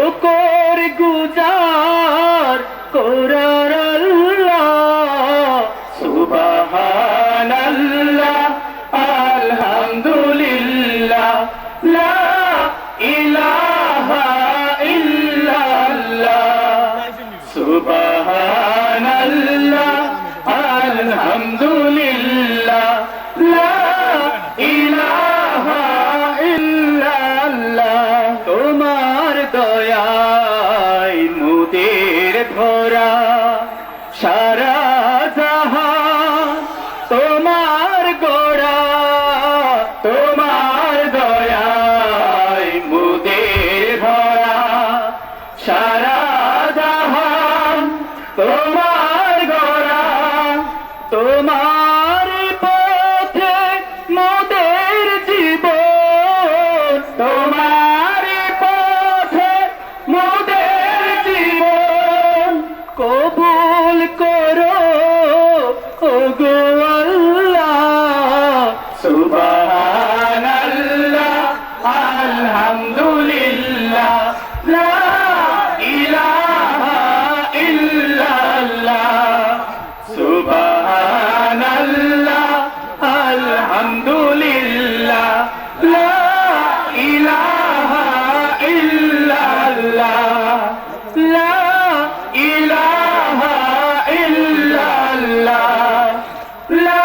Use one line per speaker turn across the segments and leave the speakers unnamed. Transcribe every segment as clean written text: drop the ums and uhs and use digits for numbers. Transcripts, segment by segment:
শুকর গুজার করার আল্লাহ সুবহানাল্লাহ আলহামদুলিল্লাহ লা ইলাহা ইল্লাল্লাহ সুবহানাল্লাহ আলহামদুলিল্লাহ লা ইলাহা ইল্লাল্লাহ তোমার দয়ায় মুদের ভরা সারা জাহান তোমার গোড়া তোমার দয়ায় মুদের ভরা সারা জাহান তোমার গোড়া তোমার পথে মোদের জীবন তোমার পথে মোদের জীবন কবুল করো ওগো আল্লাহ সুবহানাল্লাহ আলহামদুলিল্লাহ লা ইলাহা ইল্লাল্লাহ সুবহানাল্লাহ আলহামদুলিল্লাহ লা ইলাহা ইল্লাল্লাহ লা ইলাহা ইল্লাল্লাহ লা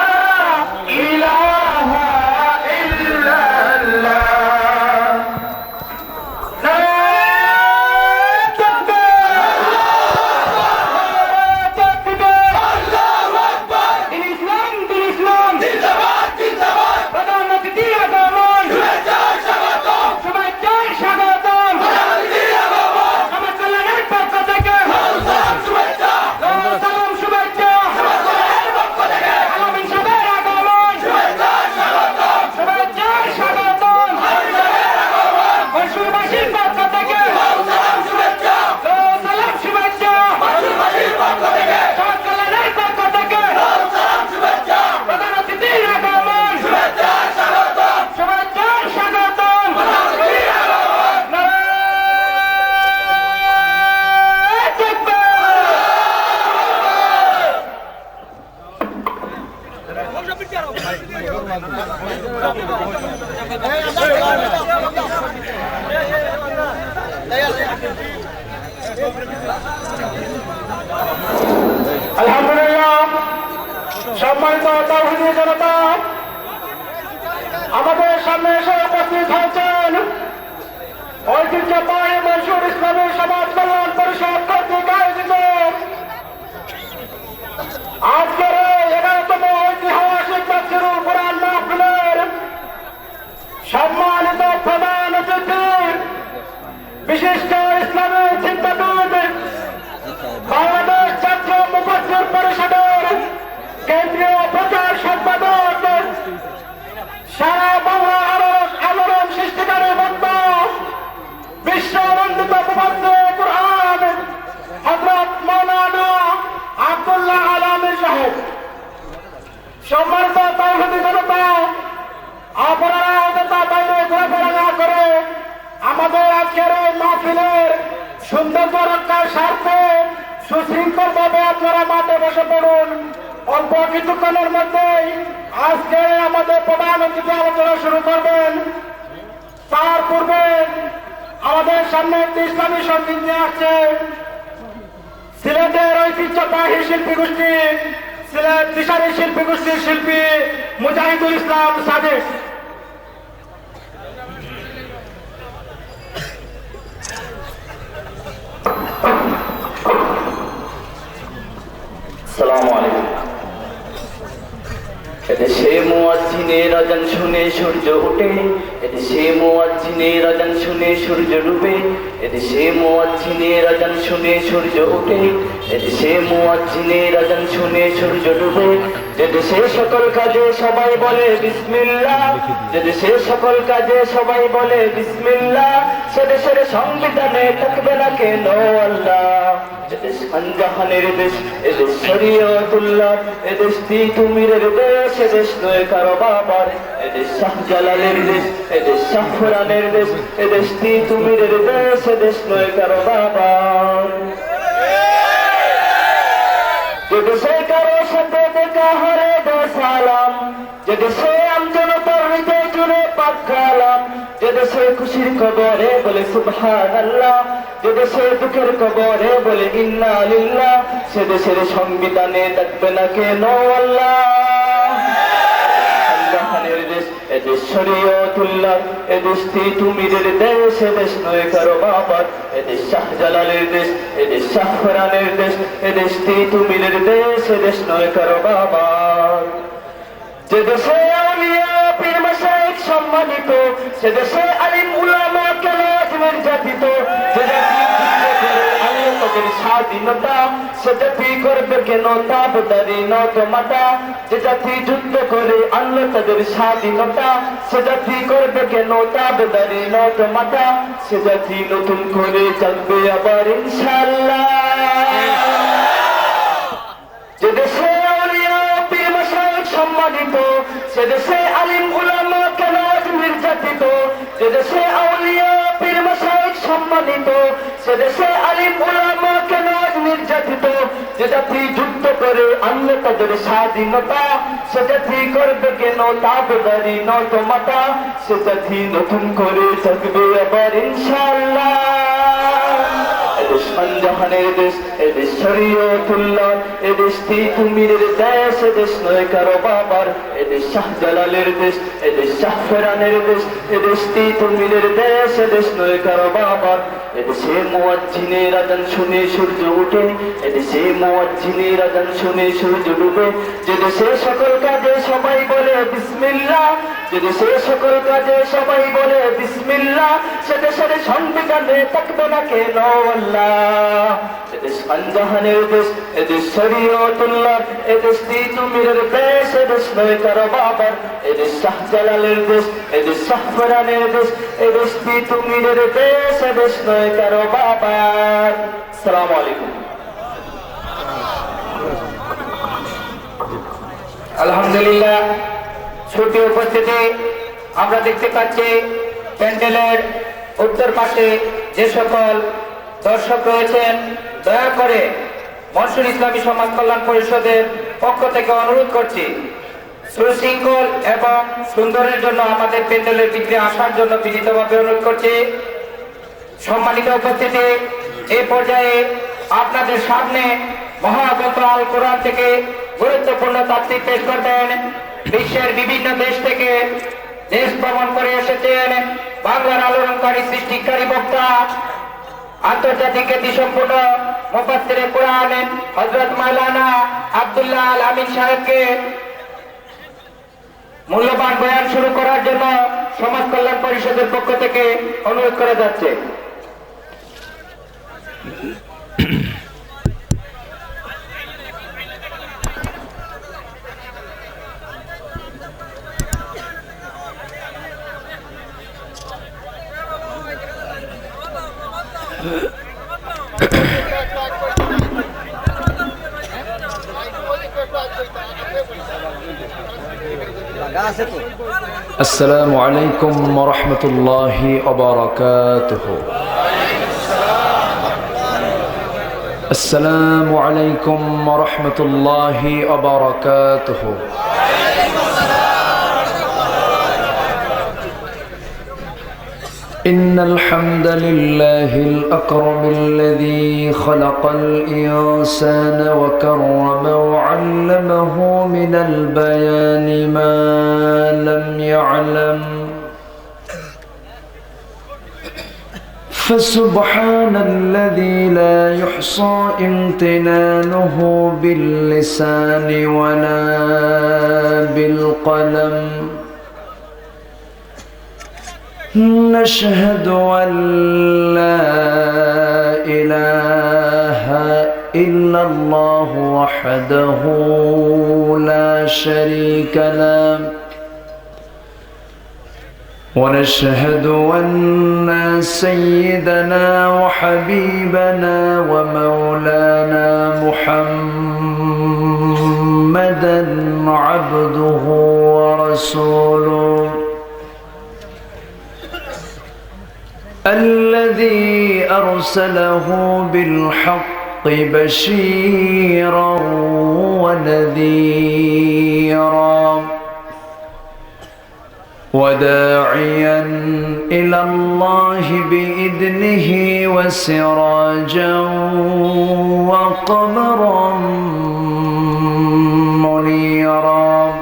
ইলাহা ইল্লাল্লাহ আলহামদুলিল্লাহ সম্মানিত তাওহীদি জনতা আমাদের সামনে এসে উপস্থিত হয়েছেন ঐতিহ্যবাহী মনসুর ইসলামী সমাজ কল্যাণ পরিষদ কর্তৃক আয়োজিত আজকের 11তম ঐতিহাসিক তাফসীরুল কুরআন মাহফিলের সম্মানিত প্রধান অতিথি বিশিষ্ট ইসলামী চিন্তাবিদ বাংলাদেশ ছাত্র মুফাসসির পরিষদের কেন্দ্রীয় প্রচার সম্পাদক সারা বাংলা আলোড়ন সৃষ্টিকারী বক্তা বিশ্ববন্দিত মুফাসসির কুরআন হযরত মাওলানা আব্দুল্লাহ আলামী সাহেব, সম্মানিত তাওহীদি জনতা, আপনারা অযথা বাইরে ঘোরাফেরা না করে আমাদের আজকের এই মাহফিলের সৌন্দর্য রক্ষার স্বার্থে সুশৃঙ্খল ভাবে আপনারা মাঠে বসে পড়ুন। অল্প কিছুক্ষণের মধ্যেই আজকে আমাদের প্রধান অতিথি আলোচনা শুরু করবেন। তার পূর্বে আমাদের সামনে একটি ইসলামী সঙ্গীত নিয়ে আসছে সিলেটের ঐতিহ্যবাহী শিল্পী গোষ্ঠী সিলেট ফিশারি শিল্পী গোষ্ঠীর শিল্পী মুজাহিদুল ইসলাম সাদিক।
আসসালামু আলাইকুম। এদেশে মুয়াজ্জিনের আযান শুনে সূর্য ওঠে, এদেশে মুয়াজ্জিনের আযান শুনে সূর্য ডুবে, এদেশে মুয়াজ্জিনের আযান শুনে সূর্য ওঠে, এদেশে মুয়াজ্জিনের আযান শুনে সূর্য ডুবে। এদেশে সকল কাজে সবাই বলে বিসমিল্লাহ, এদেশে সকল কাজে সবাই বলে বিসমিল্লাহ, সে দেশের সংবিধানে থাকবে না কেন আল্লাহ। এদেশ খানজাহানের দেশ, এদেশ শরীয়তুল্লাহ, এদেশ তিতুমিরের দেশ, এদেশ নয় কারো বাবার, এদেশ শাহজালালের দেশ, এদেশ শাহফরানের দেশ, এদেশ তিতুমিরের দেশ, এদেশ নয় কারো বাবার। যে দেশে কারো সাথে দেখা হরে দো সালাম, যে দেশে আমজনতার হৃদয় জুড়ে পাক কালাম, যে দেশে খুশির খবরে বলে সুবহানাল্লাহ, যে দেশে দুঃখের খবরে বলে ইন্না লিল্লাহ, সে দেশের সংবিধানে থাকবে না কেন আল্লাহ। খানজাহানের দেশ, এদেশ শরীয়তুল্লাহ, এদেশ তিতুমিরের দেশ, এদেশ নয় কারো বাবার, এদেশ শাহজালালের দেশ, এদেশ শাহফরানের দেশ, এদেশ তিতুমিরের দেশ, এদেশ নয় কারো বাবার। যে দেশে আউলিয়া পীর মাশায়েখ সম্মানিত, সে দেশে আলিম উলামা কেন আজ নির্যাতিত, যে জাতি আল্লাহ তাদের স্বাধীনতা, সে জাতি করবে কেন তাবদারি নত মাতা, যে জাতি যুদ্ধ করে আল্লাহ তাদের স্বাধীনতা, সে জাতি করবে কেন তাবদারি নত মাতা, সে জাতি নতুন করে চলবে আবার ইনশাআল্লাহ। যে দেশে আউলিয়া পীর মাশায়েখ সম্মানিত, সে দেশে আলিম উলামা কেন আজ নির্যাতিত, যে দেশে আউলিয়া পীর মাশায়েখ সম্মানিত, সে দেশে আলিম উলামা কেন আজ নির্যাতিত, যে জাতি যুদ্ধ করে আনলে তাদের স্বাধীনতা, সে জাতি করবে কেন তাবদারি নত মাতা, সে জাতি নতুন করে থাকবে আবার ইনশাআল্লাহ। এদেশ খানজাহানের দেশ, এদেশ শরীয়তুল্লাহ, এদেশ তিতুমিরের দেশ, এদেশ নয় কারো বাবার, এদেশ শাহজালালের দেশ, এদেশ শাহফরানের দেশ, এদেশ তিতুমিরের দেশ, এদেশ নয় কারো বাবার। এদেশে মুয়াজ্জিনের আযান শুনে সূর্য ওঠে, এদেশে মুয়াজ্জিনের আযান শুনে সূর্য ডুবে, যে দেশে সকল কাজে সবাই বলে বিসমিল্লাহ, যে দেশে সকল কাজে সবাই বলে বিসমিল্লাহ, সে দেশের সংবিধানে থাকবে না কেন আল্লাহ। এদেশ খানজাহানের দেশ, এদেশ শরীয়তুল্লাহ, এদেশ তিতুমিরের দেশ, এদেশ নয় কারো বাবার, এদেশ শাহজালালের দেশ, এদেশ শাহফরানের দেশ, এদেশ তিতুমিরের দেশ, এদেশ নয় কারো বাবার। আসসালামু আলাইকুম।
আলহামদুলিল্লাহ, ছুটি উপস্থিতি আমরা দেখতে পাচ্ছি প্যান্ডেলের উত্তর পাশে যে সকল দর্শক রয়েছেন, দয়া করে মনসুর ইসলামী সমাজ কল্যাণ পরিষদের পক্ষ থেকে অনুরোধ করছি, সুশৃঙ্খল এবং সুন্দরের জন্য আমাদের প্যান্ডেলের ভিতরে আসার জন্য বিনীতভাবে অনুরোধ করছি। সম্মানিত উপস্থিতি, এই পর্যায়ে আপনাদের সামনে মহাগ্রন্থ আল কোরআন থেকে গুরুত্বপূর্ণ তাফসীর পেশ করবেন। বিশ্বের বিভিন্ন দেশ থেকে দেশ ভ্রমণ করে এসেছেন বাংলার আলোড়নকারী সৃষ্টিকারী বক্তা, আন্তর্জাতিক খ্যাতিসম্পন্ন মুফাসসিরে কোরআন হযরত মাওলানা আব্দুল্লাহ আল আমিন সাহেবকে মূল্যবান বয়ান শুরু করার জন্য সমাজ কল্যাণ পরিষদের পক্ষ থেকে অনুরোধ করা যাচ্ছে।
السلام عليكم ورحمة الله وبركاته. السلام عليكم ورحمة الله وبركاته. إن الحمد لله الأكرم الذي خلق الإنسان وكرمه وعلمه من البيان ما لم يعلم، فسبحان الذي لا يحصى امتنانه باللسان ولا بالقلم. نشهد أن لا إله إلا الله وحده لا شريك له، ونشهد أن سيدنا وحبيبنا ومولانا محمدا عبده ورسوله الذي أرسله بالحق بشيرا ونذيرا وداعيا إلى الله بإذنه وسراجا وقمرا منيرا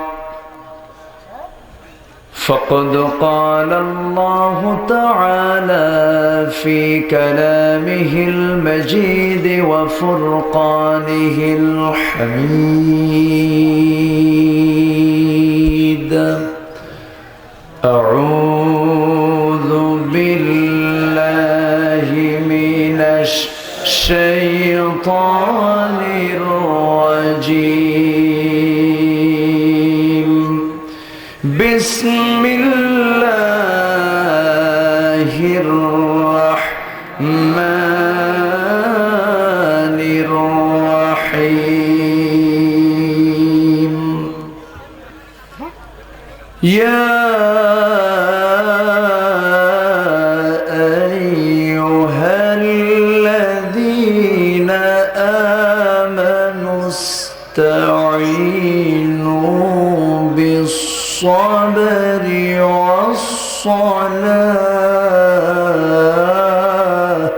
فقد قال الله تعالى في كلامه المجيد وفرقانه الحميد أعوذ بالله من الشيطان الرجيم بسم الله الرحمن الرحيم يا أيها الذين آمنوا استعينوا بالصبر والصلاة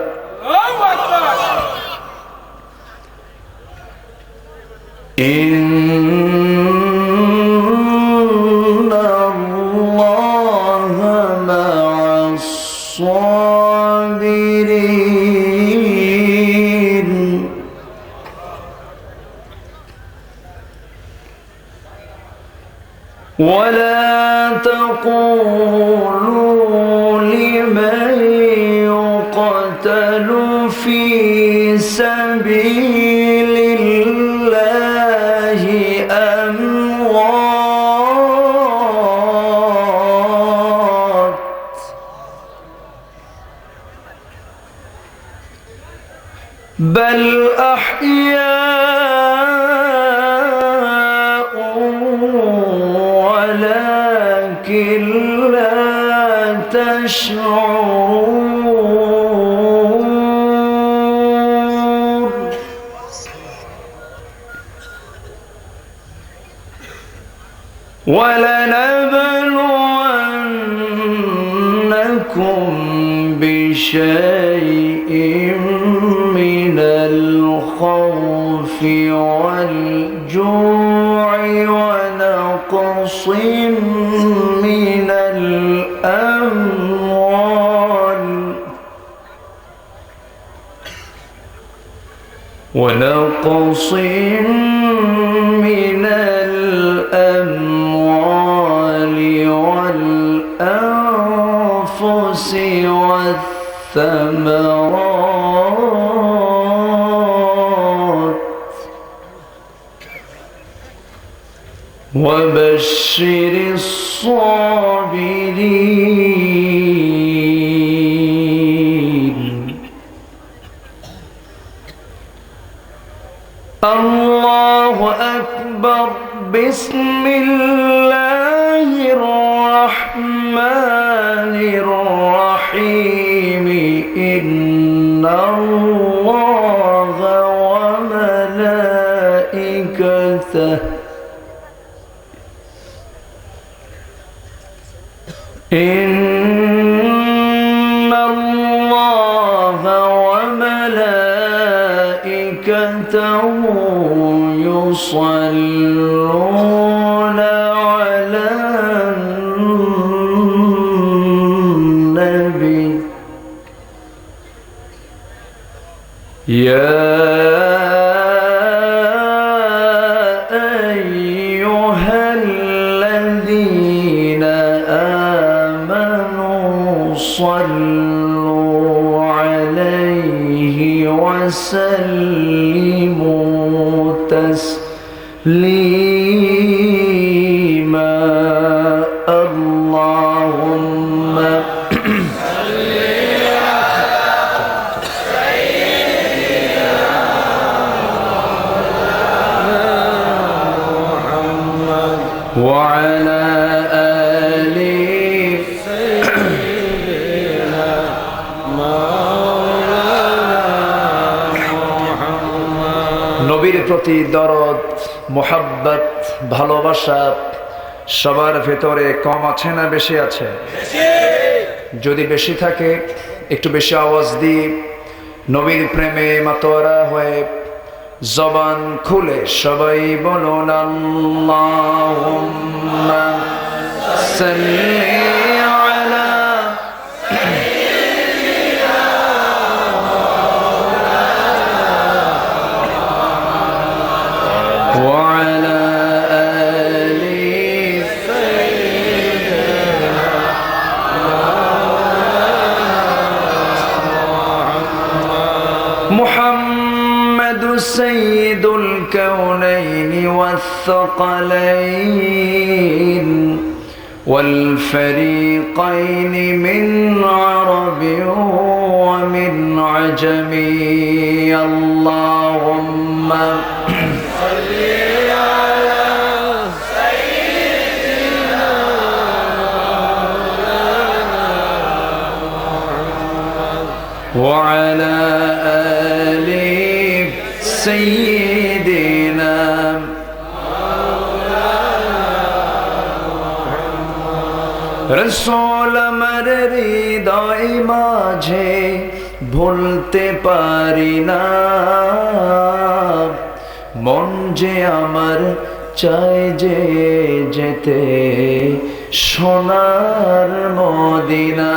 إن الله مع الصابرين ولا تقولوا لمن يقتل في سبيل الله أموات بل أحياء ولكن لا تشعرون ولنبلونكم بشيء من الخوف والجوع ونقص من الأموال ونقص من الأموال والأنفس والثمرات وبشر الصابرين الله أكبر بسم الله الرحمن الرحيم إن الله وملائكته إن الله وملائكته يصلون على النبي يا أيها الذين آمنوا صلوا عليه وسلموا تسليما اللهم وعلى آل নবীর প্রতি দরদ, মোহাব্বত, ভালোবাসা সবার ভেতরে কম আছে না বেশি আছে? যদি বেশি থাকে একটু বেশি আওয়াজ দিয়ে নবীর প্রেমে মাতোয়ারা হয়ে জবান খুলে সবাই বলুন আল্লাহুম্মা সাল্লি আলা وعلى آل محمد سيد الكونين والثقلين والفريقين من عرب ومن عجم اللهم وعلى آل سيدنا রসূল আমার হৃদয় মাঝে ভুলতে পারি না, মন যে আমার চাই যে যেতে সোনার মদিনা।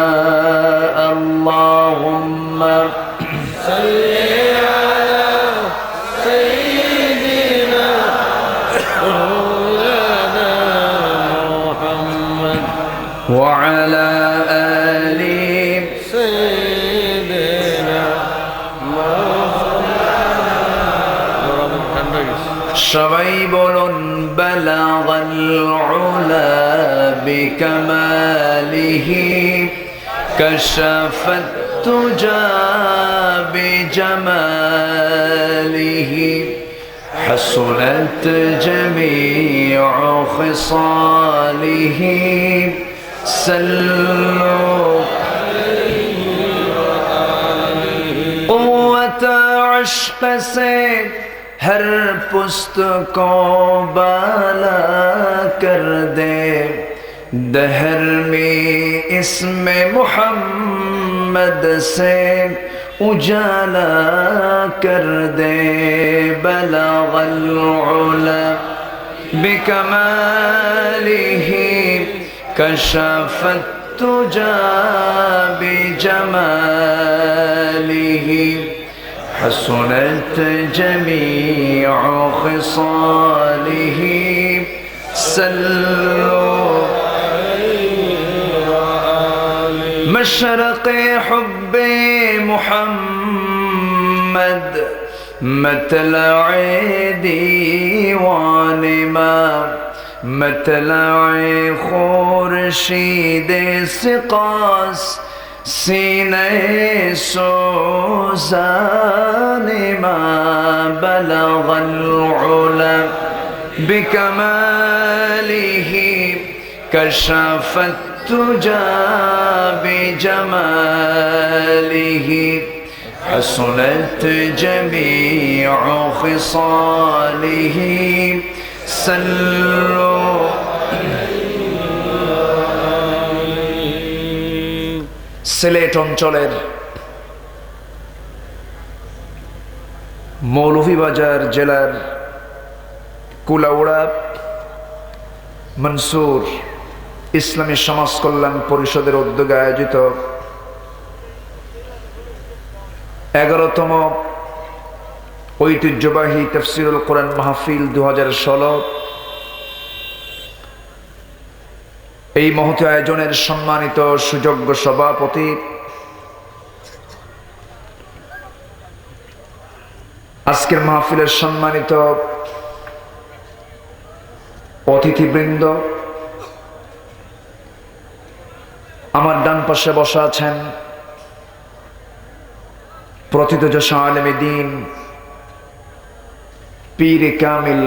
আল্লাহুম্মা সাল্লি আলা সাইয়্যিদিনা মাওলানা মুহাম্মদ ওয়া আলা আলি সাইয়্যিদিনা সবাই বলুন বালাগাল উলা বিকামালিহি কাশাফাত তুজা বিজামালিহি হাসুনাত জামিউ খিসালিহি সাল্লু قوة عشق سے ہر پست کو بالا کر دے، دہر میں اسم محمد سے اجالا کر دے، بلغ العلا بکمالہ کشف التجا بجمالہ حسنت جميع خصاله صلوا مشرق حب محمد مطلع دیوان ما، مطلع خورشید سقاس سینہ سوزان ما، بلغ العلا بکمالہ کشف التجا بجمالہ حسنت جمیع خصالہ صلوا সিলেট অঞ্চলের মৌলভীবাজার জেলার কুলাউড়া মনসুর ইসলামী সমাজ কল্যাণ পরিষদের উদ্যোগে আয়োজিত 11তম ঐতিহ্যবাহী তাফসীরুল কোরআন মাহফিল 2016 এই মহৎ আয়োজনের সম্মানিত সুযোগ্য সভাপতি আজকের মাহফিলের সম্মানিত অতিথিবৃন্দ, আমার ডান পাশে বসা আছেন প্রথিতযশা আলেমে দ্বীন পীর কামিল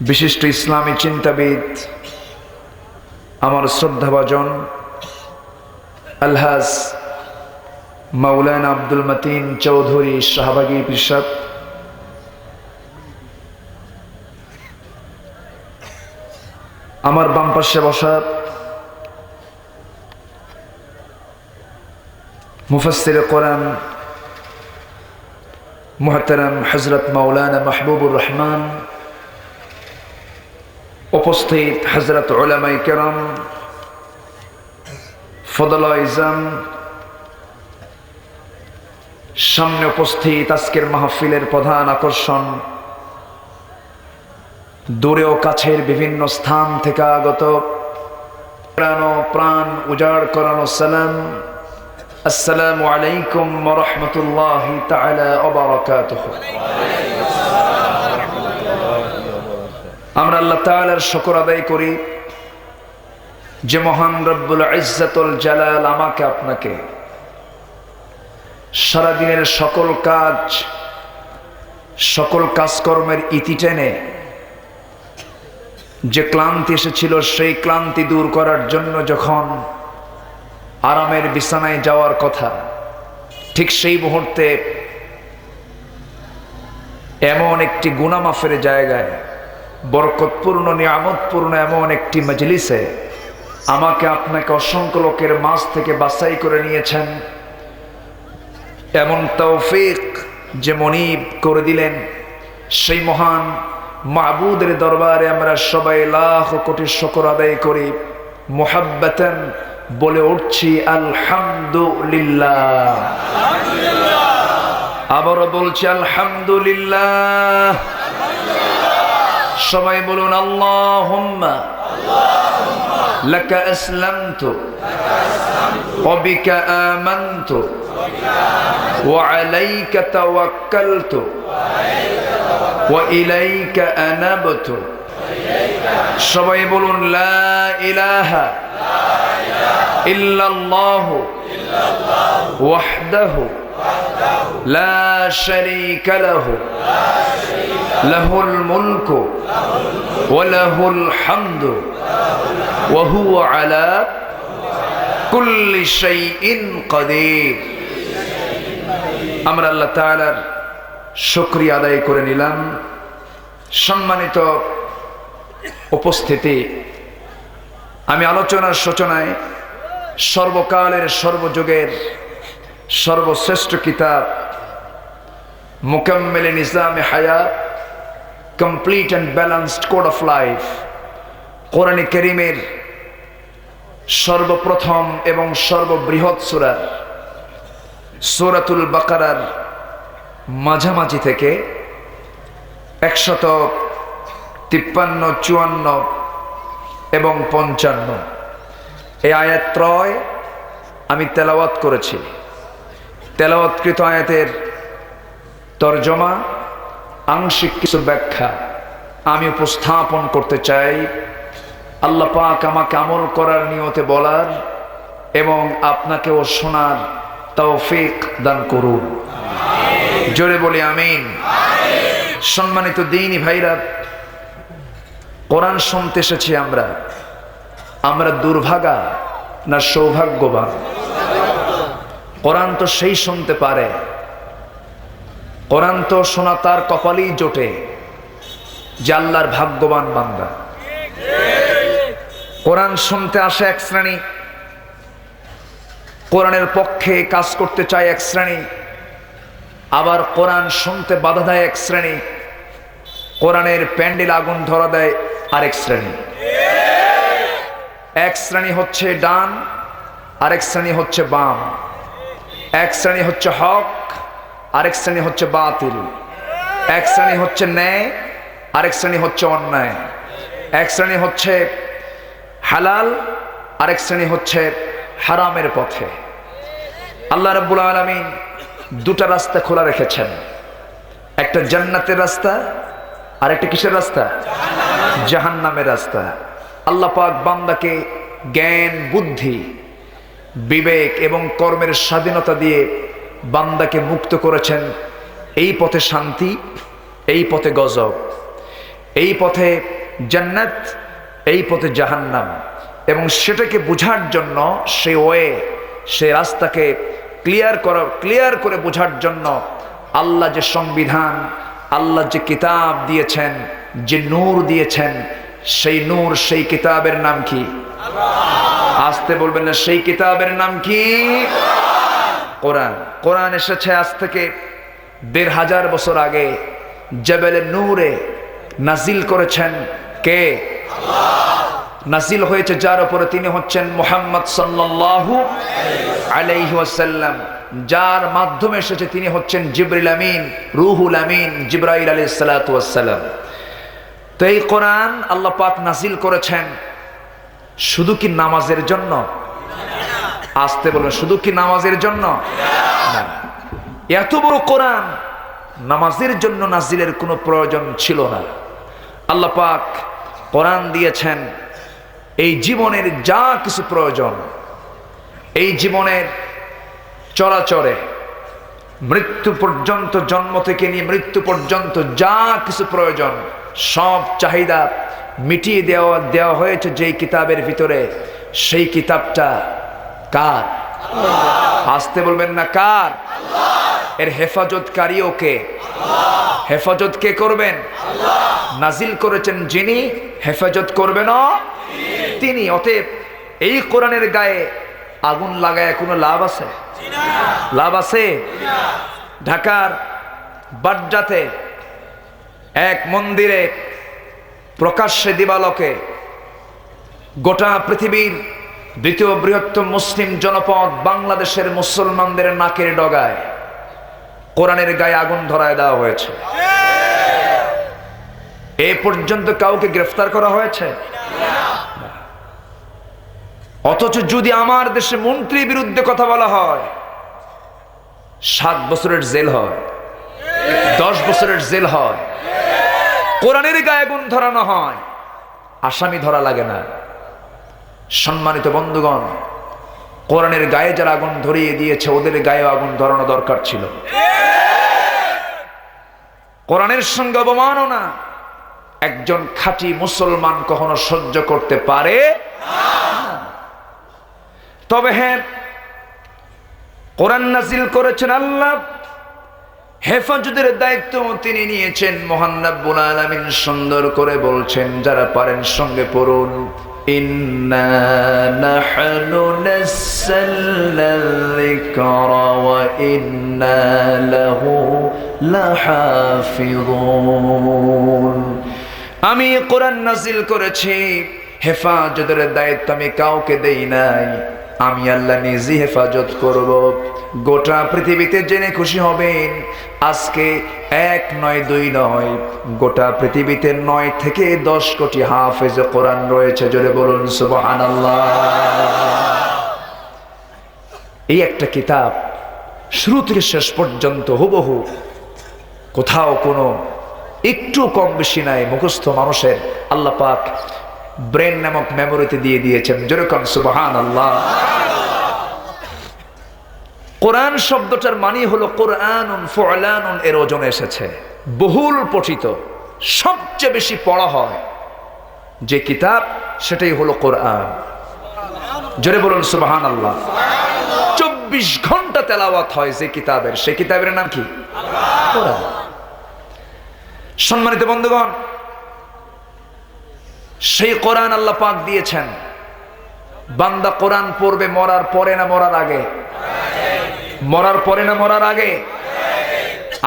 বিশিষ্ট ইসলামী চিন্তাবিদ, আমার শ্রদ্ধাভাজন আলহাজ মাওলানা আব্দুল মতিন চৌধুরী শাহবাগী পীর সাহেব, আমার বাম পাশে বসা মুফাসসিরে কোরআন মুহতারাম হযরত মাওলানা মাহবুবুর রহমান, উপস্থিত হযরত উলামায়ে কেরাম, ফদলায়ে ইজাম, সামনে উপস্থিত আজকের মাহফিলের প্রধান আকর্ষণ, দূরে ও কাছের বিভিন্ন স্থান থেকে আগত প্রাণ উজাড় করানো সালাম, আসসালামু আলাইকুম ওয়া রাহমাতুল্লাহি তাআলা ওয়া বারাকাতুহু। আমরা আল্লাহ তাআলার শুকর আদায় করি যে মহান রব্বুল ইজ্জাতুল জালাল আমাকে আপনাকে সারাদিনের সকল কাজকর্মের ইতি টেনে যে ক্লান্তি এসেছিল সেই ক্লান্তি দূর করার জন্য যখন আরামের বিছানায় যাওয়ার কথা, ঠিক সেই মুহূর্তে এমন একটি গুনাহ মাফের জায়গায়, বরকতপূর্ণ নিয়ামতপূর্ণ এমন একটি মজলিসে আমাকে আপনাকে অসংখ্য লোকের মাঝ থেকে বাছাই করে নিয়েছেন, এমন তৌফিক যে মনিব করে দিলেন, সেই মহান মাবুদের দরবারে আমরা সবাই লাখ কোটি শুকর আদায় করি, মুহাব্বাতান বলে উঠছি আলহামদুলিল্লাহ। আবারও বলছি আলহামদুলিল্লাহ। সবাই বলুন আল্লাহুম্মা লাকা আসলামতু ওয়া বিকা আমানতু ওয়া আলাইকা তাওয়াক্কালতু ওয়া ইলাইকা আনাবতু। সবাই বলুন লা ইলাহা ইল্লাল্লাহু ওয়াহদাহু লা শারীকা লাহু লাহুল মুলকু ওয়া লাহুল হামদু ওয়া হুয়া আলা কুল্লি শাইইন কাদির। আমরা আল্লাহ তাআলার শুকরিয়া আদায় করে নিলাম। সম্মানিত উপস্থিতি, আমি আলোচনার সূচনায় সর্বকালের সর্বযুগের সর্বশ্রেষ্ঠ কিতাব মুকাম্মিলে নিজামে হায়াত, complete and balanced code of life, কোরআনে কারীমের সর্বপ্রথম এবং সর্ববৃহৎ সূরা সূরাতুল বাকারার মাঝামাঝি থেকে 153, 54 এবং 55 এই আয়াতত্রয় আমি তেলাওয়াত করেছি। তেলাওয়াতকৃত আয়াতের তরজমা, আংশিক কিছু ব্যাখ্যা আমি উপস্থাপন করতে চাই। আল্লাহ পাক আমাকে আমল করার নিয়তে বলার এবং আপনাকেও শোনার তৌফিক দান করুন। জোরে বলি আমিন। সম্মানিত দ্বীনি ভাইরা, কোরআন শুনতে এসেছি আমরা দুর্ভাগা না সৌভাগ্যবান? কোরআন তো সেই শুনতে পারে, কোরআন তো শোনা তার কপালেই জোটে যে আল্লাহর ভাগ্যবান বান্দা। কোরআন শুনতে আসে এক শ্রেণী, কোরআনের পক্ষে কাজ করতে চায় এক শ্রেণী, আবার কোরআন শুনতে বাধা দেয় এক শ্রেণী, কোরআনের প্যান্ডেল আগুন ধরা দেয় আরেক শ্রেণী। এক শ্রেণী হচ্ছে ডান, আরেক শ্রেণী হচ্ছে বাম। এক শ্রেণী হচ্ছে হক, আরেক শ্রেণী হচ্ছে বাতিল। এক শ্রেণী হচ্ছে ন্যায়, আরেক শ্রেণী হচ্ছে অন্যায়। এক শ্রেণী হচ্ছে হালাল, আরেক শ্রেণী হচ্ছে হারামের পথে। আল্লাহ রাব্বুল আলামিন দুটা রাস্তা খোলা রেখেছেন, একটা জান্নাতের রাস্তা আর একটা কিসের রাস্তা? জাহান্নামের রাস্তা। আল্লাহ পাক বান্দাকে জ্ঞান, বুদ্ধি, বিবেক এবং কর্মের স্বাধীনতা দিয়ে বান্দাকে মুক্ত করেছেন। এই পথে শান্তি, এই পথে গজব। এই পথে জান্নাত, এই পথে জাহান্নাম, এবং সেটাকে বোঝার জন্য সে রাস্তাকে ক্লিয়ার করে বোঝার জন্য আল্লাহ যে সংবিধান, আল্লাহ যে কিতাব দিয়েছেন, যে নূর দিয়েছেন, সেই নূর, সেই কিতাবের নাম কি? আসতে বলবেন না, সেই কিতাবের নাম কি? কোরআন। কোরআন এসেছে আজ থেকে ১৫০০ বছর আগে জবেলে নূরে নাজিল করেছেন কে? নাজিল হয়েছে যার উপরে, তিনি হচ্ছেন মুহাম্মদ সাল্লাল্লাহু আলাইহি ওয়াসাল্লাম। যার মাধ্যমে এসেছে তিনি হচ্ছেন জিবরিল আমিন, রুহুল আমিন, জিবরাইল আলাইহিস সালাতু ওয়াস সালাম। তো এই কোরআন আল্লাহ পাক নাজিল করেছেন শুধু কি নামাজের জন্য? আসতে বলুন, শুধু কি নামাজের জন্য? না। এত বড় কোরআন নামাজের জন্য নাজিলের কোনো প্রয়োজন ছিল না। আল্লাহ পাক কোরআন দিয়েছেন এই জীবনের যা কিছু প্রয়োজন, এই জীবনের চলাচলে মৃত্যু পর্যন্ত, জন্ম থেকে নিয়ে মৃত্যু পর্যন্ত যা কিছু প্রয়োজন, সব চাহিদা মিটিয়ে দেওয়া হয়েছে যেই কিতাবের ভিতরে। সেই কিতাবটা কার? আসতে বলবেন না, কার? এর হেফাজতকারীও কে? হেফাজত কে করবেন? নাজিল করেছেন যিনি, হেফাজত করবেন তিনি। অতএব এই কোরআনের গায়ে আগুন লাগায় কোনো লাভ আছে? লাভ আছে? ঢাকার বাড্ডাতে এক মন্দিরে প্রকাশ্যে দিবালোকে গোটা পৃথিবীর দ্বিতীয় বৃহত্তম মুসলিম জনপদ বাংলাদেশের মুসলমানদের নাকের ডগায় কোরআনের গায়ে আগুন ধরায় দেওয়া হয়েছে। এ পর্যন্ত কাউকে গ্রেফতার করা হয়েছে? অথচ যদি আমার দেশে মন্ত্রীর বিরুদ্ধে কথা বলা হয় 7 বছরের জেল হয়, 10 বছরের জেল হয়। কোরআনের গায়ে আগুন ধরানো হয়, আসামি ধরা লাগে না। সম্মানিত বন্ধুগণ, কোরআনের গায়ে যারা আগুন ধরিয়ে দিয়েছে ওদের গায়ে আগুন ধরানো দরকার ছিল। কোরআনের সঙ্গে অবমাননা একজন খাঁটি মুসলমান কখনো সহ্য করতে পারে না। তবে হ্যাঁ, কোরআন নাজিল করেছেন আল্লাহ, হেফাজতের দায়িত্ব তিনি নিয়েছেন। মহান রব্বুল আলামিন সুন্দর করে বলছেন, যারা পারেন সঙ্গে পড়ুন, ইন্না নাহনু নাযালনা যিকরা ওয়া ইন্না লাহু লাহাফিযুন। আমি কোরআন নাজিল করেছি, হেফাজতের দায়িত্ব আমি কাউকে দেই নাই, আমি আল্লাহ নিজে হেফাজত করব। গোটা পৃথিবীতে জেনে খুশি হবেন, আজকে 1 নয় 2 নয়, গোটা পৃথিবীতে 9 থেকে 10 কোটি হাফেজ কোরআন রয়েছে। জোরে বলুন সুবহানাল্লাহ। এই একটা কিতাব শুরু থেকে শেষ পর্যন্ত হুবহু, কোথাও কোনো একটু কম বেশি নাই। মুখস্থ মানুষের আল্লাহ পাক ব্রেন নামক মেমোরিতে দিয়ে দিয়েছেন। যেরকম সুবহানাল্লাহ। কোরআন শব্দটার মানে হলো কোরআনুন ফুলানুন, এর ওজনে এসেছে। বহুল পঠিত, সবচেয়ে বেশি পড়া হয় যে কিতাব সেটাই হলো কোরআন। জোরে বলুন সুবহানাল্লাহ। 24 ঘন্টা তেলাওয়াত হয় যে কিতাবের, সেই কিতাবের নাম কি? কোরআন। সম্মানিত বন্ধুগণ, সেই কোরআন আল্লাহ পাক দিয়েছেন। বান্দা কোরআন পড়বে মরার পরে না মরার আগে? মরার পরে না মরার আগে?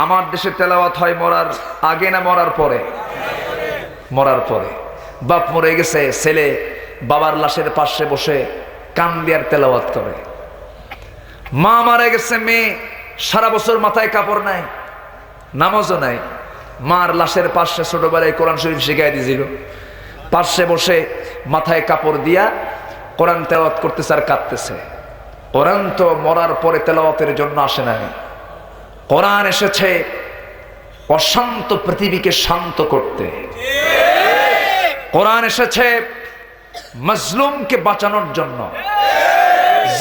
আমার দেশে তেলাওয়াত হয় মরার আগে না মরার পরে? মরার পরে। বাপ মরে গেছে, ছেলে বাবার লাশের পাশে বসে কান দিয়ার তেলাওয়াত করে। মা মারা গেছে, মেয়ে সারা বছর মাথায় কাপড় নাই, নামাজও নাই, মার লাশের পাশে ছোটবেলায় কোরআন শরীফ শিখাই দিয়েছিল, পাশে বসে মাথায় কাপড় দিয়া কোরআন তেলাওয়াত করতেছে আর কাঁদতেছে। কোরআন তো মরার পরে তেলাওয়াতের জন্য আসে নাই। কোরআন এসেছে অশান্ত পৃথিবীকে শান্ত করতে। কোরআন এসেছে মাজলুমকে বাঁচানোর জন্য,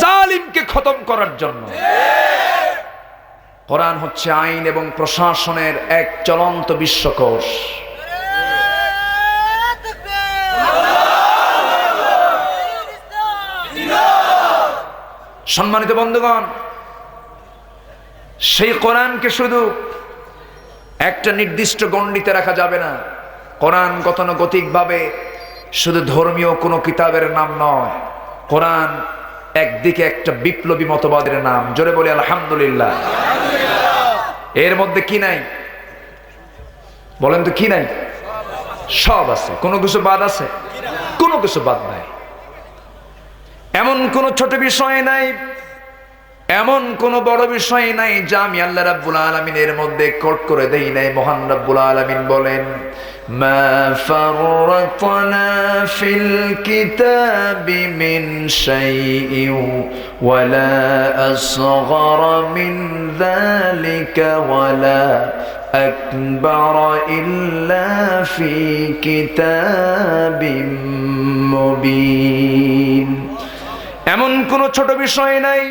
জালিমকে খতম করার জন্য। কোরআন হচ্ছে আইন এবং প্রশাসনের এক চলন্ত বিশ্বকোষ। সম্মানিত বন্ধুগণ, সেই কোরআনকে শুধু একটা নির্দিষ্ট গণ্ডিতে রাখা যাবে না। কোরআন গতানুগতিকভাবে শুধু ধর্মীয় কোনো কিতাবের নাম নয়, কোরআন একদিকে একটা বিপ্লবী মতবাদের নাম। জোরে বলি আলহামদুলিল্লাহ। এর মধ্যে কি নাই বলেন তো? কি নাই? সব আছে। কোনো কিছু বাদ আছে? কোনো কিছু বাদ নাই। এমন কোন ছোট বিষয় নাই, এমন কোন বড় বিষয় নাই যা আমি আল্লাহ রাব্বুল আলামিন এর মধ্যে কোট করে দেই নাই। মহান রাব্বুল আলামিন বলেন, মা ফাররাতনা ফিল কিতাবি মিন শাইইন ওয়ালা আসগরা মিন যালিকা ওয়ালা আকবার ইল্লা ফি কিতাবিম মুবিন। এমন কোন ছোট বিষয় নাই,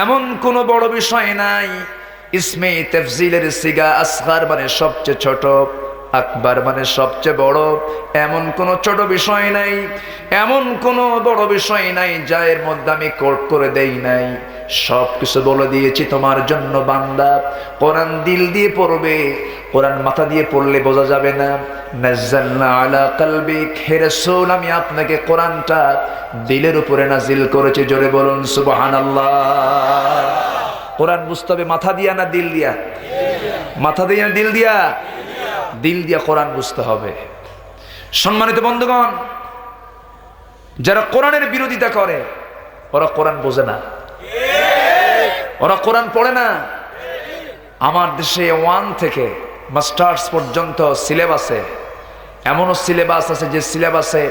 এমন কোন বড় বিষয় নাই। ইসমে তাফজিলের সিগা আসগার মানে সবচেয়ে ছোট, আকবার মানে সবচেয়ে বড়। এমন কোন ছোট বিষয় নাই, এমন কোন বড় বিষয় নাই যা এর মধ্যে আমি কোট করে দেই নাই। সব কিছু বলে দিয়েছি তোমার জন্য বান্দা। কোরআন দিল দিয়ে পড়বে, কোরআন মাথা দিয়ে পড়লে বোঝা যাবে না। নাযালনা আলা কলবিক, হে রাসূল আমি আপনাকে কোরআনটা দিলের উপরে নাজিল করেছি। জোরে বলুন সুবহানাল্লাহ। কোরআন বুঝতে হবে মাথা দিয়া না দিল দিয়া? মাথা দিয়া দিল দিয়া? দিল দিয়া কোরআন বুঝতে হবে। সম্মানিত বন্ধুগণ, যারা কোরআনের বিরোধিতা করে ওরা কোরআন বোঝে না, ওরা কোরআন পড়ে না। আমার দেশে 1 থেকে মাস্টার্স পর্যন্ত সিলেবাসে এমনও সিলেবাস আছে যে সিলেবাসে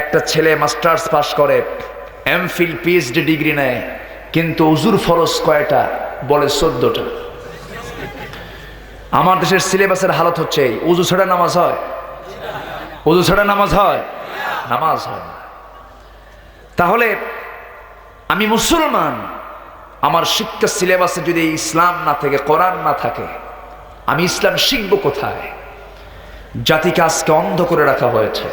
একটা ছেলে মাস্টার্স পাস করে, এমফিল পিএইচডি ডিগ্রি নেয়, কিন্তু উজুর ফরজ কয়টা? বলে 14টা। আমার দেশের সিলেবাসের হালত হচ্ছে এই, উজু ছাড়া নামাজ হয়? উজু ছাড়া নামাজ হয়? নামাজ হয় না। তাহলে আমি মুসলমান, আমার শিক্ষা সিলেবাসে যদি ইসলাম না থাকে, কোরআন না থাকে, আমি ইসলাম শিখবো কোথায়? জাতিকে আজকে অন্ধ করে রাখা হয়েছে।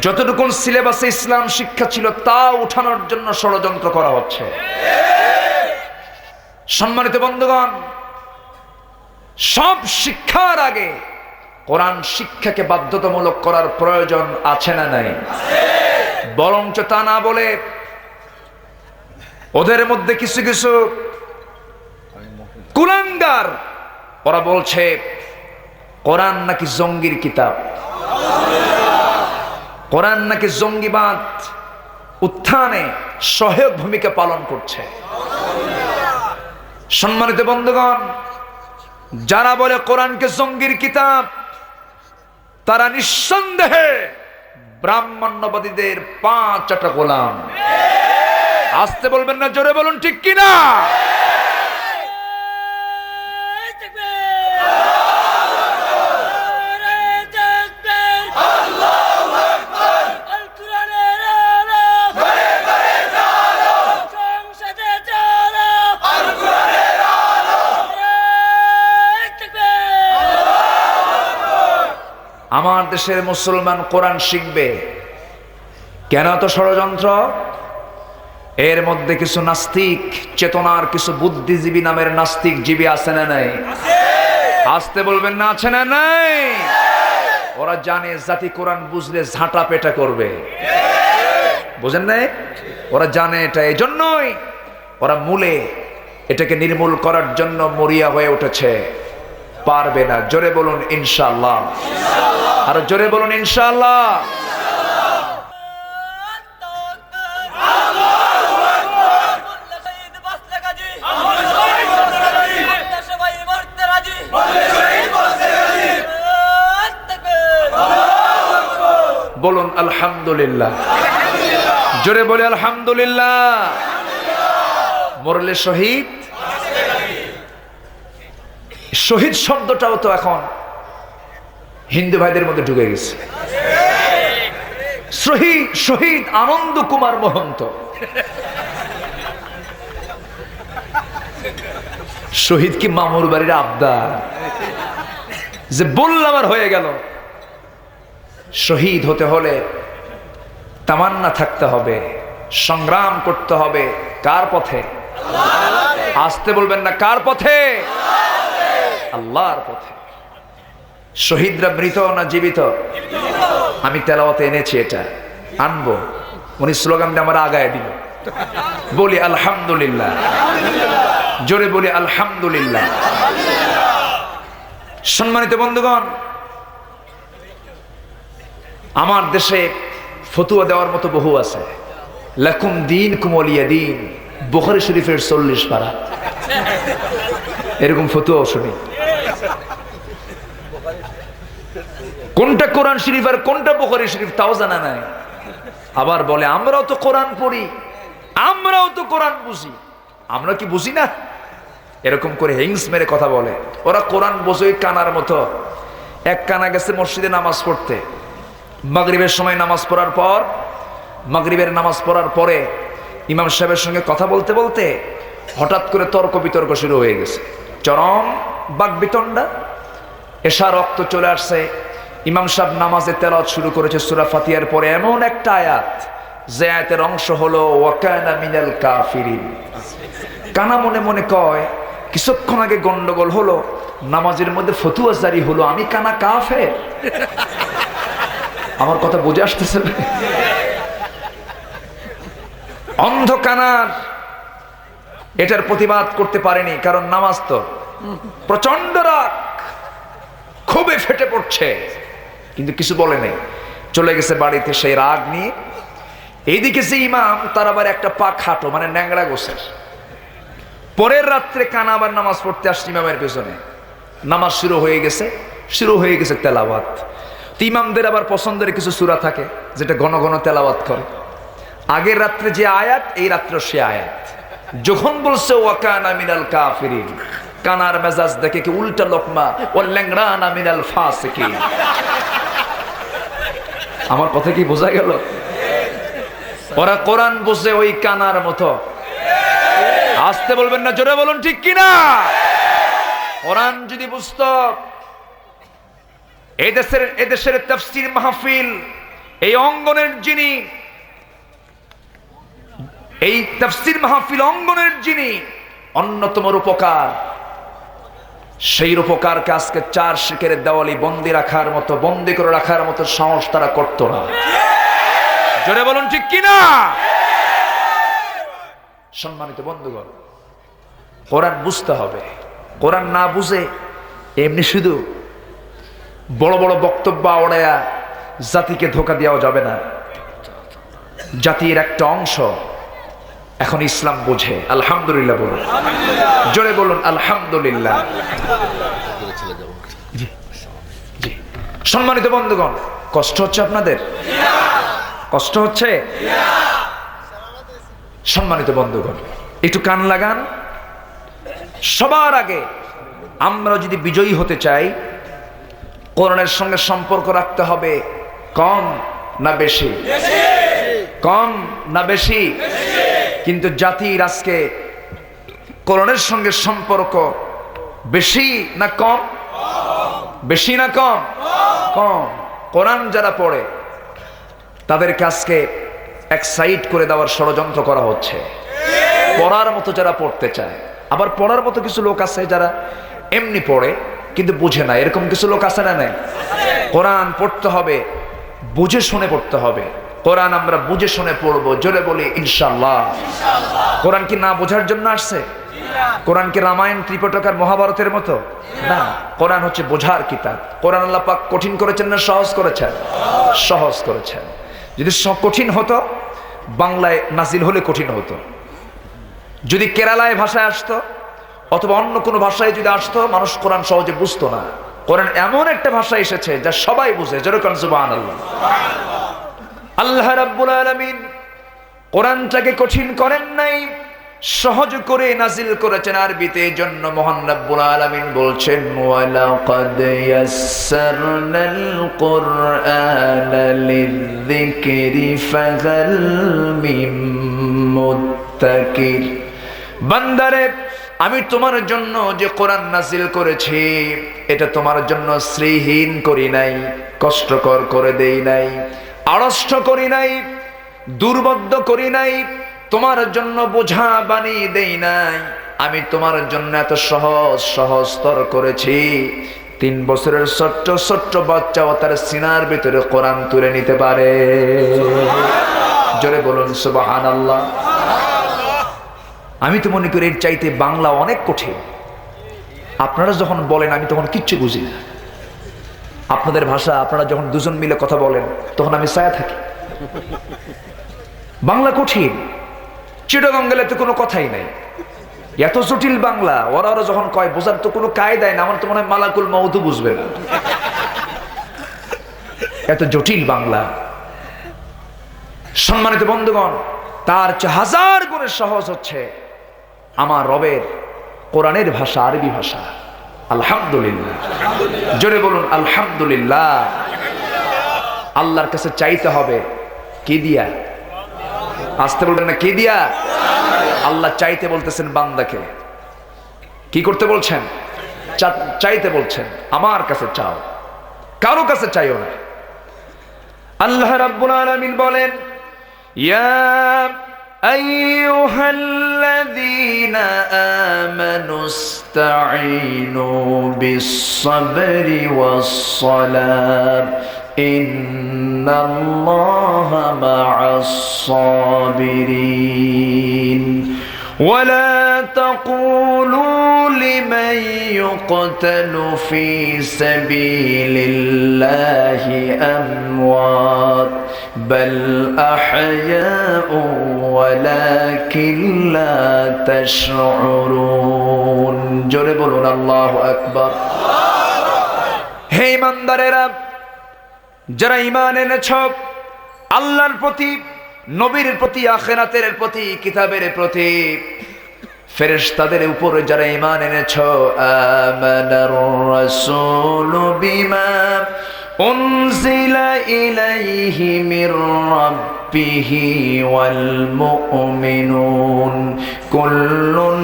যতটুকু সিলেবাসে ইসলাম শিক্ষা ছিল তা উঠানোর জন্য ষড়যন্ত্র করা হচ্ছে। সম্মানিত বন্ধুগণ, সব শিক্ষার আগে কোরআন শিক্ষাকে বাধ্যতামূলক করার প্রয়োজন আছে না নাই? বরঞ্চ তা না বলে ওদের মধ্যে কিছু কিছু কুলাঙ্গার ওরা বলছে কোরআন নাকি জঙ্গির কিতাব, কোরআন নাকি জঙ্গিবাদ উত্থানে সহায়ক ভূমিকা পালন করছে। সম্মানিত বন্ধুগণ, যারা বলে কোরআনকে জঙ্গির কিতাব তারা নিঃসন্দেহে ব্রাহ্মণ্যবাদীদের 5টা গোলাম। আসতে বলবেন না, জোরে বলুন ঠিক কিনা? আমার দেশের মুসলমান কোরআন শিখবে কেন? তো ষড়যন্ত্র। এর মধ্যে কিছু নাস্তিক চেতনার, কিছু বুদ্ধিজীবী নামের নাস্তিক জীবী আছে না নাই? আসতে বলবেন না, আছে না নাই? ওরা জানে জাতি কোরআন বুঝলে ঝাঁটা পেটা করবে, বুঝেন নাই? ওরা জানে এটা, এই জন্যই ওরা মূলে এটাকে নির্মূল করার জন্য মরিয়া হয়ে উঠেছে। পারবে না। জোরে বলুন ইনশাআল্লাহ। আর জোরে বলুন ইনশাআল্লাহ। বলুন আলহামদুলিল্লাহ। জোরে বলে আলহামদুলিল্লাহ। মরলে শহীদ, শহীদ শব্দটাও তো এখন হিন্দু ভাইদের মধ্যে ঢুকে গেছে। শহীদ, শহীদ আনন্দ কুমার মহন্ত, শহীদ কি মামুর বাড়ির আবদার যে বললাম আর হয়ে গেল? শহীদ হতে হলে তামান্না থাকতে হবে, সংগ্রাম করতে হবে কার পথে? আসতে বলবেন না, কার পথে? আল্লাহর পথে। শহীদরা মৃত না জীবিত? আমি তেলাওয়াতে এনেছি, এটা আনবো। উনি স্লোগান দিয়ে আমার আগায় দিল। বলি আলহামদুলিল্লাহ, জোরে বলি আলহামদুলিল্লাহ। সম্মানিত বন্ধুগণ, আমার দেশে ফতুয়া দেওয়ার মতো বহু আছে। লাকুম দীনুকুম ওয়ালিয়া দীন, বুখারী শরীফের 40 পারা, এরকম ফতুয়াও শুনি। কোনটা কোরআন শরীফ আর কোনটা বুখারী শরীফ তাও জানা নাই। আবার বলে আমরাও তো কোরআন পড়ি, আমরাও তো কোরআন বুঝি। আমরা কি বুঝি না? এরকম করে হিংস মেরে কথা বলে। ওরা কোরআন বোঝে কানার মতো। এক কানা গেছে মসজিদে নামাজ পড়তে, মাগরিবের সময় নামাজ পড়ার পর, মাগরিবের নামাজ পড়ার পরে ইমাম সাহেবের সঙ্গে কথা বলতে বলতে হঠাৎ করে তর্ক বিতর্ক শুরু হয়ে গেছে, চরম বাকবিতণ্ডা। এশা রক্ত চলে আসছে। ইমাম সাহেব নামাজে তেলাওয়াত শুরু করেছে সূরা ফাতিহার পরে এমন একটা আয়াত, যে আয়াতের অংশ হলো ওয়া কানা মিনাল কাফিরিন। কানা মনে মনে কয়, কিছুক্ষণ আগে গন্ডগোল হলো, নামাজের মধ্যে ফতুয়া জারি হলো, আমি কানা কাফের। আমার কথা বুঝে আসতেছে? অন্ধ কানার এটার প্রতিবাদ করতে পারেনি, কারণ নামাজ তো। প্রচন্ড রাগ, খুবই ফেটে পড়ছে, কিন্তু কিছু বলে নেই, চলে গেছে বাড়িতে সেই রাগ নিয়ে। এইদিকে যে ইমাম, তার আবার একটা পা খাটো, মানে ন্যাংরা গোছের। পরের রাত্রে কানা আবার নামাজ পড়তে আসছে ইমামের পেছনে। নামাজ শুরু হয়ে গেছে তেলাওয়াত। ইমামদের আবার পছন্দের কিছু সূরা থাকে যেটা ঘন ঘন তেলাওয়াত করে। আগের রাত্রে যে আয়াত, এই রাত্রে সে আয়াত। যখন বলছে ওয়া কানা মিনাল কাফিরিন, কানার মেজাজ দেখে কি উল্টা লোকমা, ওয়া ল্যাংড়ানা মিনাল ফাসিকিন। আমার কথা কি বোঝা গেল? ওরা কোরআন বুঝে ওই কানার মতো। আসতে বলবেন না, জোরে বলুন ঠিক কিনা? কোরআন যদি বুঝতো, এদেশের তাফসীর মাহফিল, এই অঙ্গনের যিনি, এই তাফসীর মাহফিল অঙ্গনের যিনি অন্যতম রূপকার, সেই রূপকারকে আজকে 4 শিখের দেওয়ালি বন্দি রাখার মতো, বন্দি করে রাখার মতো সাহস তারা করতো না। জোরে বলুন ঠিক কিনা? সম্মানিত বন্ধুগণ, কোরআন বুঝতে হবে। কোরআন না বুঝে এমনি শুধু বড় বড় বক্তব্য আওড়ায়া জাতিকে ধোঁকা দেওয়া যাবে না। জাতির একটা অংশ এখন ইসলাম বোঝে। আলহামদুলিল্লাহ বলুন, জোরে বলুন আলহামদুলিল্লাহ। জি জি। সম্মানিত বন্ধুগণ, কষ্ট হচ্ছে আপনাদের? কষ্ট হচ্ছে? সম্মানিত বন্ধুগণ, একটু কান লাগান। সবার আগে আমরা যদি বিজয়ী হতে চাই, কোরআনের সঙ্গে সম্পর্ক রাখতে হবে কম না বেশি? কম না বেশি? কিন্তু জাতির আজকে কোরআনের সঙ্গে সম্পর্ক বেশি না কম? বেশি না কম? কম। কোরআন যারা পড়ে তাদেরকে আজকে এক্সাইট করে দেওয়ার ষড়যন্ত্র করা হচ্ছে। পড়ার মতো যারা পড়তে চায়, আবার পড়ার মতো কিছু লোক আছে যারা এমনি পড়ে কিন্তু বুঝে না, এরকম কিছু লোক আছে না? নাই? কোরআন পড়তে হবে, বুঝে শুনে পড়তে হবে। কোরআন আমরা বুঝে শুনে পড়বো, জোরে বলি ইনশাআল্লাহ। কোরআন কি না বোঝার জন্য আসছে? কোরআন কি রামায়ণ, ত্রিপিটক, মহাভারতের মতো? না, কোরআন হচ্ছে বোঝার কিতাব। কোরআন আল্লাহ পাক কঠিন করেছেন না সহজ করেছেন? সহজ করেছেন। যদি কঠিন হতো, বাংলায় নাজিল হলে কঠিন হতো। যদি কেরালায় ভাষায় আসতো অথবা অন্য কোনো ভাষায় যদি আসতো, মানুষ কোরআন সহজে বুঝতো না। কোরআন এমন একটা ভাষা এসেছে যা সবাই বুঝে, যেরকম সুবহানাল্লাহ। আল্লাহ রাব্বুল আলামিন কোরআনটাকে কঠিন করেন নাই, সহজ করে নাজিল করেছেন আরবিতে। এই জন্য মহান রাব্বুল আলামিন বলছেন ওয়ালাকাদ ইয়াসসারনাল কুরআনা লিযিকরি ফাহাল মিন মুত্তাকির। বান্দারে, আমি তোমার জন্য যে কোরআন নাজিল করেছি, এটা তোমার জন্য শ্রীহীন করি নাই, কষ্টকর করে দেই নাই, আড়ষ্ট করি নাই। দুর্বদ্ধ করি নাই, তোমার জন্য বোঝা বানিয়ে দেই নাই। আমি তোমার জন্য এত সহজতর করেছি। 3 বছরের ছোট্ট ছোট্ট বাচ্চাও তার সিনার ভিতরে কোরআন তুলে নিতে পারে। জোরে বলুন সুবহানাল্লাহ। আমি তো মনে করি এর চাইতে বাংলা অনেক কঠিন। আপনারা যখন বলেন আমি তখন কিচ্ছু বুঝি না। আপনাদের ভাষা আপনারা যখন দুজন মিলে কথা বলেন তখন আমি ছায়া থাকি। বাংলা কঠিন। চিটাগাং গেলে তো কোনো কথাই নাই, এত জটিল বাংলা। ওরা যখন কয় বোঝার তো কোনো কায়দাই না, আমার তো মনে হয় মালাকুল মওদু বুঝবে না, এত জটিল বাংলা। সম্মানিত বন্ধুগণ, তার চেয়ে 1000 গুণে সহজ হচ্ছে আমার রবের কোরআনের ভাষা, আরবি ভাষা। আলহামদুলিল্লাহ, জোরে বলুন আলহামদুলিল্লাহ। আল্লাহর কাছে চাইতে হবে কি দিয়া? আসতে বলবেন না, কি দিয়া? আল্লাহ চাইতে বলতেছেন বান্দাকে। কি করতে বলছেন? চাইতে বলছেন। আমার কাছে চাও, কারো কাছে চাইও না। আল্লাহ রাব্বুল আলামিন বলেন, ইয়া আইয়ুহাল্লাযীনা আমানুস্তাঈনু বিস-সাবরি ওয়াস-সালাত ইন্নাল্লাহা মা'আস-সাবিরিন ولا تقولوا لمن يقتل في سبيل الله أموات بل أحياء ولكن لا تشعرون জোরে বলুন আল্লাহু আকবার। হে ইমানদারেরা, যারা ঈমান এনেছ আল্লাহর প্রতি, নবীর প্রতি, আখিরাতের প্রতি, কিতাবের প্রতি, ফেরেশতাদের উপরে যারা ঈমান এনেছ, আমানার রাসূলু বিমা উনজিলা ইলাইহি মির রাব্বিহি ওয়াল মুমিনুন কুল্লুন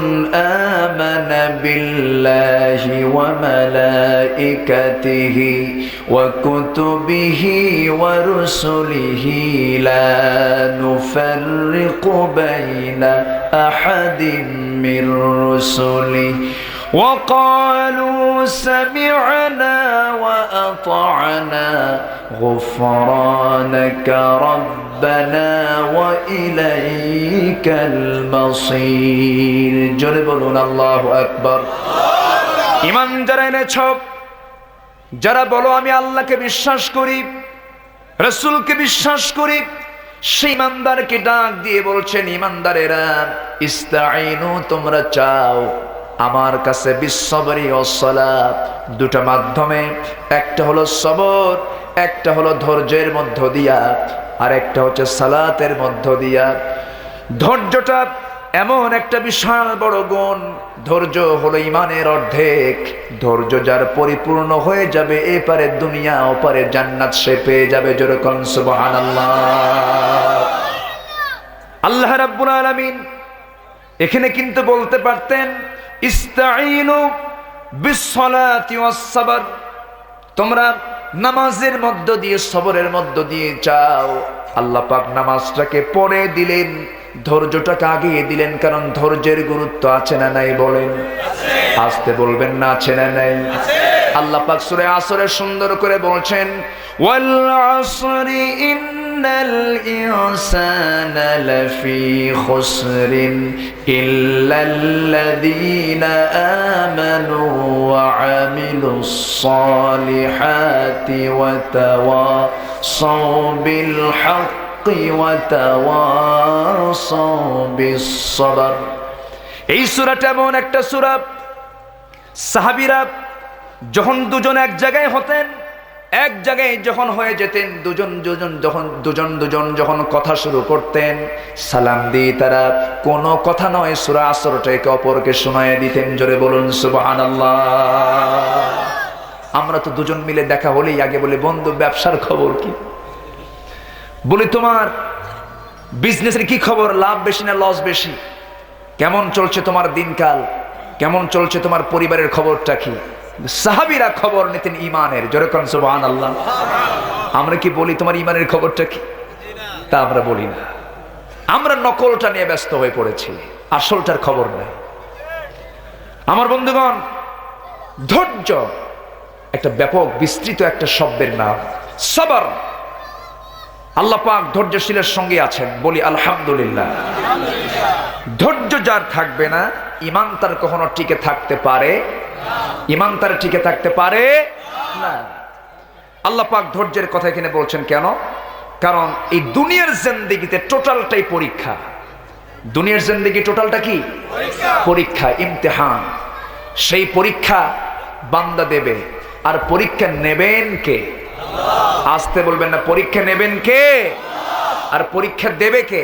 আমানা বিল্লাহি ওয়া মালাইকাতিহি ওয়া কুতুবিহি ওয়া রুসুলিহি লা নুফাররিকু বাইনা আহাদিন মির রুসুলিহি وقالوا سمعنا وأطعنا غفرانك ربنا وإليك المصير জোরে বলুন আল্লাহু আকবার। ঈমান যারা এনেছ, যারা বলো আমি আল্লাহকে বিশ্বাস করি, রাসূলকে বিশ্বাস করি, সেই ঈমানদারকে ডাক দিয়ে বলছেন, ঈমানদারেরা ইস্তাঈনু, তোমরা চাও আমার কাছে বিসসবরি ওয়াস-সালাত, দুটো মাধ্যমে। একটা হলো সবর, একটা হলো ধৈর্যের মধ্য দিয়া, আর একটা হচ্ছে সালাতের মধ্য দিয়া। ধৈর্যটা এমন একটা বিশাল বড় গুণ। ধৈর্য হলো ঈমানের অর্ধেক। ধৈর্য যার পরিপূর্ণ হয়ে যাবে, এপারে দুনিয়া ওপারে জান্নাত সে পেয়ে যাবে। জোরে কোন সুবহানাল্লাহ। আল্লাহ রাব্বুল আলামিন এখানে কিন্তু বলতে পারতেন ইস্তাঈনু বিস-সালাতি ওয়াস-সাবর, তোমরা নামাজের মধ্য দিয়ে, সবরের মধ্য দিয়ে চাও। আল্লাহ পাক নামাজটাকে পরে দিলেন, ধৈর্যটাকে আগিয়ে দিলেন, কারণ ধৈর্যের গুরুত্ব আছে না নাই বলেন? আসতে বলবেন না, আছে না নাই? আল্লাহ পাক সূরা আসরে সুন্দর করে বলছেন, ওয়াল আসরি ইন্নাল ইনসানা লাফি খুসরিন ইল্লাল্লাযীনা আমানু ওয়া আমিলুস সালিহাতি ওয়া তাওয়াসাউ বিল হাক্কি ওয়া তাওয়াসাউ বিস সাবর। এই সূরাটা এমন একটা সূরা, সাহাবীরা যখন দুজন এক জায়গায় হতেন, এক জায়গায় যখন হয়ে যেতেন, দুজন যখন কথা শুরু করতেন, সালাম দিয়ে তারা কোনো কথা নয় সূরা আসরটা একে অপরকে শোনায় দিতেন। জোরে বলুন সুবহানাল্লাহ। আমরা তো দুজন মিলে দেখা হলেই আগে বলি, বন্ধু ব্যবসার খবর কি? বলি তোমার বিজনেসের কি খবর, লাভ বেশি না লস বেশি? কেমন চলছে তোমার দিনকাল, কেমন চলছে তোমার পরিবারের খবরটা কি? সাহাবীরা খবর নিতেন ঈমানের। জোরে কোন সুবহানাল্লাহ। আমরা কি বলি তোমার ঈমানের খবরটা কি? তা আমরা বলি না। আমরা নকলটা নিয়ে ব্যস্ত হয়ে পড়েছি, আসলটার খবর নেই। আমার বন্ধুগণ, ধৈর্য একটা ব্যাপক বিস্তৃত একটা শব্দের নাম। সবর, আল্লাহ পাক ধৈর্যশীলের সঙ্গে আছেন, বলি আলহামদুলিল্লাহ। ধৈর্য যার থাকবে না, ঈমান তার কখনো টিকে থাকতে পারে, ঈমান তার টিকে থাকতে পারে না। আল্লাহ পাক ধৈর্যের কথা এখানে বলছেন কেন? কারণ এই দুনিয়ার জিন্দেগিতে টোটালটাই পরীক্ষা। দুনিয়ার জিন্দেগি টোটালটা কি? পরীক্ষা, ইমতিহান। সেই পরীক্ষা বান্দা দেবে। আর পরীক্ষা নেবেন কে? আসতে বলবেন না, পরীক্ষা নেবেন কে? আর পরীক্ষা দেবে কে?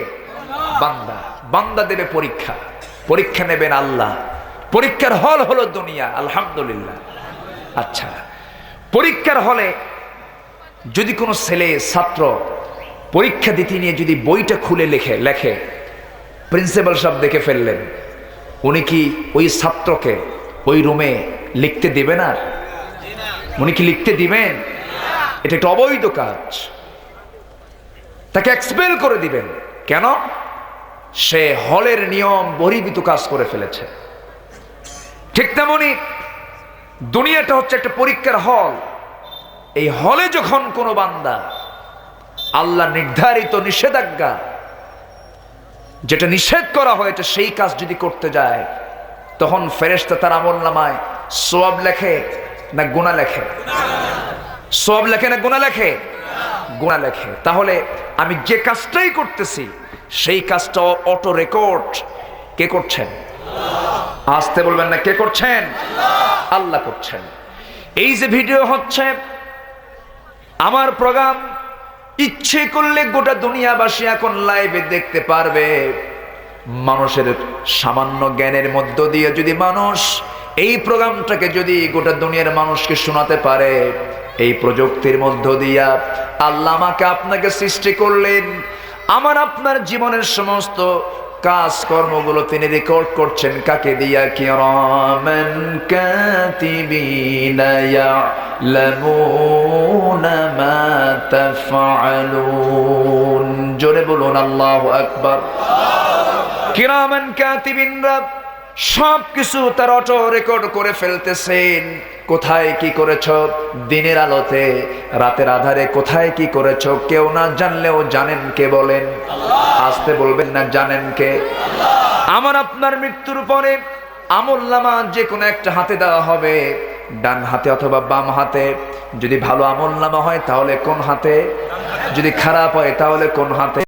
বান্দা। বান্দা দেবে পরীক্ষা, পরীক্ষা নেবেন আল্লাহ। পরীক্ষার হল হলো দুনিয়া, আলহামদুলিল্লাহ। আচ্ছা, পরীক্ষার হলে যদি কোনো ছেলে ছাত্র পরীক্ষা দিতে নিয়ে যদি বইটা খুলে লেখে, প্রিন্সিপাল সাহেব দেখে ফেললেন, উনি কি ওই ছাত্রকে ওই রুমে লিখতে দেবেন? আর উনি কি লিখতে দিবেন? এটা একটা অবৈধ কাজ, তাকে এক্সপেল করে দিবেন। কেন? সে হলের নিয়ম বহির্ভূত কাজ করে ফেলেছে। ঠিক তেমনি দুনিয়াটা হচ্ছে একটা পরীক্ষার হল। এই হলে যখন কোনো বান্দা আল্লাহ নির্ধারিত নিষেধাজ্ঞা, যেটা নিষেধ করা হয়েছে, সেই কাজ যদি করতে যায়, তখন ফেরেশতা তার আমলনামায় সওয়াব লেখে না গুনাহ লেখে? সওয়াব লেখে না গুনাহ লেখে? গুনাহ লেখে। তাহলে আমি যে কাজটাই করতেছি, সেই কাজটা অটো রেকর্ড কে করছেন? আসতে বলবেন না, কে করছেন? আল্লাহ করছেন। এই যে ভিডিও হচ্ছে, আমার প্রোগ্রাম, ইচ্ছে করলে গোটা দুনিয়াবাসী এখন লাইভে দেখতে পারবে। মানুষের সামান্য জ্ঞানের মধ্য দিয়ে যদি মানুষ এই প্রোগ্রামটাকে যদি গোটা দুনিয়ার মানুষকে শোনাতে পারে, এই প্রযুক্তির মধ্য দিয়া আল্লাহ আমাকে আপনাকে সৃষ্টি করলেন, আমার আপনার জীবনের সমস্ত কাজ কর্মগুলো তিনি রেকর্ড করছেন কাকে দিয়া? কিরামান কাতিবিনা ইয়ালামুনা মা তাফআলুন। জোরে বলুন আল্লাহু আকবার। কিরামান কাতিবিনরা সবকিছু তার অটো রেকর্ড করে ফেলতেছেন। কোথায় কি করেছ, দিনের আলোতে রাতের আধারে কোথায় কি করেছ, কেউ না জানলেও জানেন কে? বলেন। আসতে বলবেন না, জানেন কে? আমার আপনার মৃত্যুর পরে আমলনামা যে কোনো একটা হাতে দেওয়া হবে, ডান হাতে অথবা বাম হাতে। যদি ভালো আমলনামা হয় তাহলে কোন হাতে? যদি খারাপ হয় তাহলে কোন হাতে?